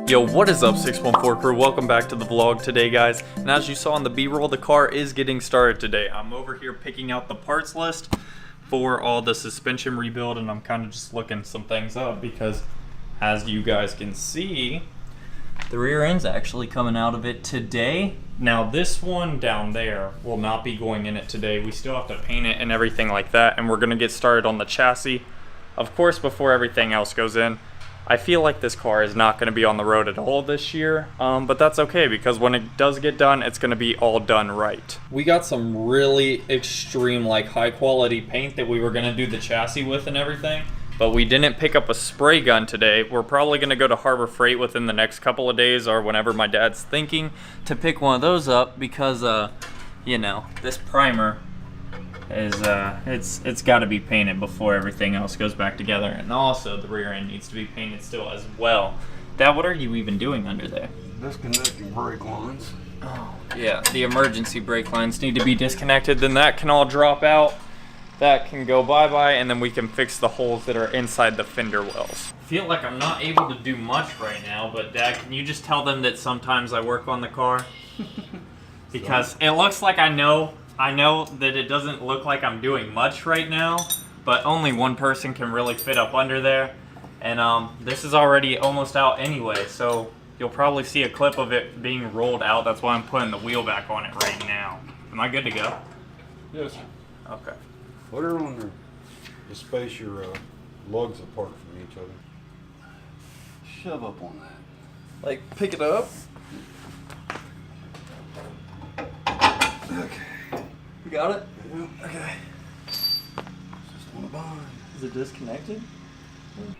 Yo, what is up 614 crew? Welcome back to the vlog today, guys. And as you saw in the B-roll, the car is getting started today. I'm over here picking out the parts list for all the suspension rebuild, and I'm kind of just looking some things up because as you guys can see, the rear end's actually coming out of it today. Now this one down there will not be going in it today. We still have to paint it and everything like that, and we're gonna get started on the chassis, of course, before everything else goes in. I feel like this car is not going to be on the road at all this year, but that's okay because when it does get done, it's going to be all done right. We got some really extreme, like high quality paint that we were going to do the chassis with and everything, but we didn't pick up a spray gun today. We're probably going to go to Harbor Freight within the next couple of days or whenever my dad's thinking to pick one of those up because, you know, this primer is it's got to be painted before everything else goes back together, and also the rear end needs to be painted still as well. Dad, what are you even doing under there? Disconnecting brake lines. Oh yeah, the emergency brake lines need to be disconnected, then that can all drop out, that can go bye-bye, and then we can fix the holes that are inside the fender wells. I feel like I'm not able to do much right now, but Dad, can you just tell them that sometimes I work on the car? Because it looks like I know that it doesn't look like I'm doing much right now, but only one person can really fit up under there. And this is already almost out anyway, so you'll probably see a clip of it being rolled out. That's why I'm putting the wheel back on it right now. Am I good to go? Yes. Okay. Put her on there to space your lugs apart from each other. Shove up on that. Like, pick it up? Okay. You got it? Yeah. Okay. Just on a bind. Is it disconnected?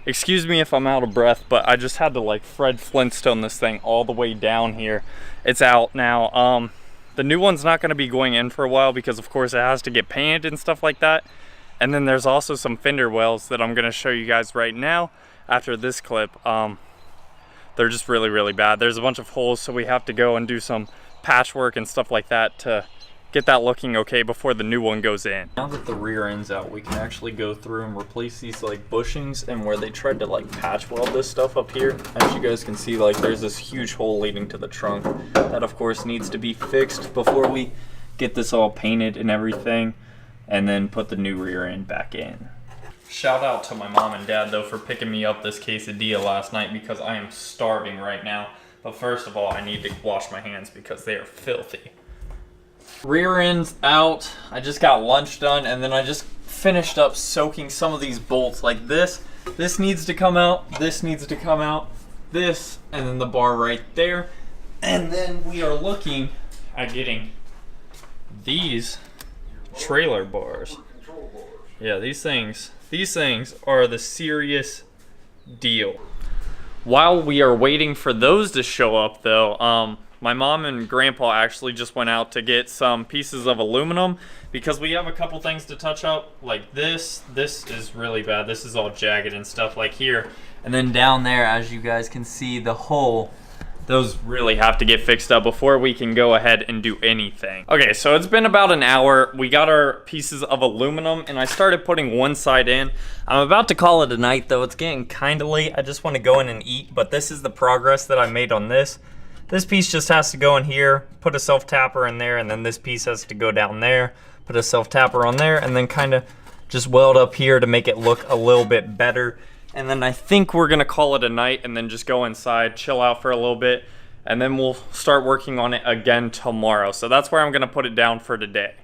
Excuse me if I'm out of breath, but I just had to like Fred Flintstone this thing all the way down here. It's out now. The new one's not going to be going in for a while because of course it has to get painted and stuff like that. And then there's also some fender wells that I'm going to show you guys right now after this clip. They're just really bad. There's a bunch of holes, so we have to go and do some patchwork and stuff like that to get that looking okay before the new one goes in. Now that the rear end's out, we can actually go through and replace these like bushings, and where they tried to like patch weld this stuff up here, as you guys can see, like there's this huge hole leading to the trunk that of course needs to be fixed before we get this all painted and everything, and then put the new rear end back in. Shout out to my mom and dad though for picking me up this quesadilla last night because I am starving right now. But first of all, I need to wash my hands because they are filthy. Rear end's out. I just got lunch done, and then I just finished up soaking some of these bolts like this. This needs to come out, this needs to come out, this, and then the bar right there. And then we are looking at getting these trailer bars. Yeah, these things are the serious deal. While we are waiting for those to show up though, my mom and grandpa actually just went out to get some pieces of aluminum because we have a couple things to touch up. Like this is really bad. This is all jagged and stuff like here. And then down there, as you guys can see, the hole, those really have to get fixed up before we can go ahead and do anything. Okay, so it's been about an hour. We got our pieces of aluminum and I started putting one side in. I'm about to call it a night though. It's getting kind of late. I just want to go in and eat, but this is the progress that I made on this. This piece just has to go in here, put a self-tapper in there, and then this piece has to go down there, put a self-tapper on there, and then kind of just weld up here to make it look a little bit better. And then I think we're gonna call it a night and then just go inside, chill out for a little bit, and then we'll start working on it again tomorrow. So that's where I'm gonna put it down for today.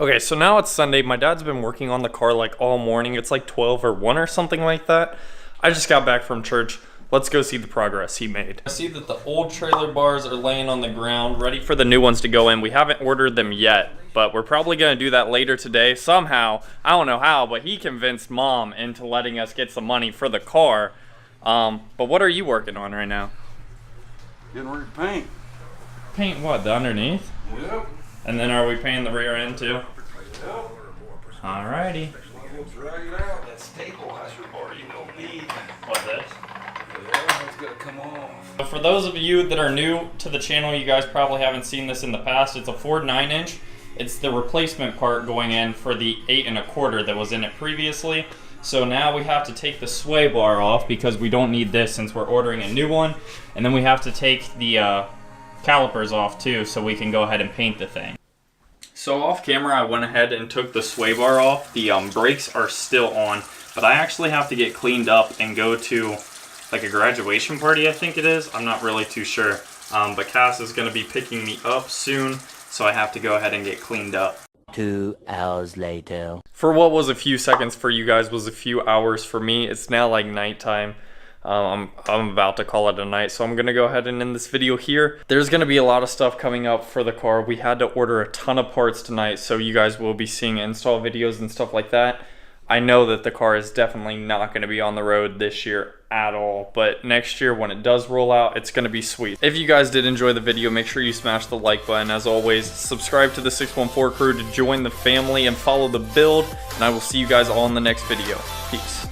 Okay, so now it's Sunday. My dad's been working on the car like all morning. It's like 12 or 1 or something like that. I just got back from church. Let's go see the progress he made. I see that the old trailer bars are laying on the ground, ready for the new ones to go in. We haven't ordered them yet, but we're probably gonna do that later today. Somehow, I don't know how, but he convinced mom into letting us get some money for the car. But what are you working on right now? Getting ready to paint. Paint what, the underneath? Yep. And then are we painting the rear end too? Yep. Alrighty. We'll drag it out. That stabilizer bar you don't need. What's this? Yeah, it's gonna come off. So for those of you that are new to the channel, you guys probably haven't seen this in the past. It's a Ford 9-inch. It's the replacement part going in for the 8 1/4 that was in it previously. So now we have to take the sway bar off because we don't need this since we're ordering a new one. And then we have to take the calipers off too so we can go ahead and paint the thing. So off camera I went ahead and took the sway bar off. The brakes are still on, but I actually have to get cleaned up and go to like a graduation party, I think it is. I'm not really too sure. But Cass is gonna be picking me up soon, so I have to go ahead and get cleaned up. 2 hours later. For what was a few seconds for you guys was a few hours for me. It's now like nighttime. I'm about to call it a night, so I'm gonna go ahead and end this video here. There's gonna be a lot of stuff coming up for the car. We had to order a ton of parts tonight, so you guys will be seeing install videos and stuff like that. I know that the car is definitely not gonna be on the road this year at all, but next year when it does roll out, it's gonna be sweet. If you guys did enjoy the video, make sure you smash the like button. As always, subscribe to the 614 crew to join the family and follow the build, and I will see you guys all in the next video. Peace.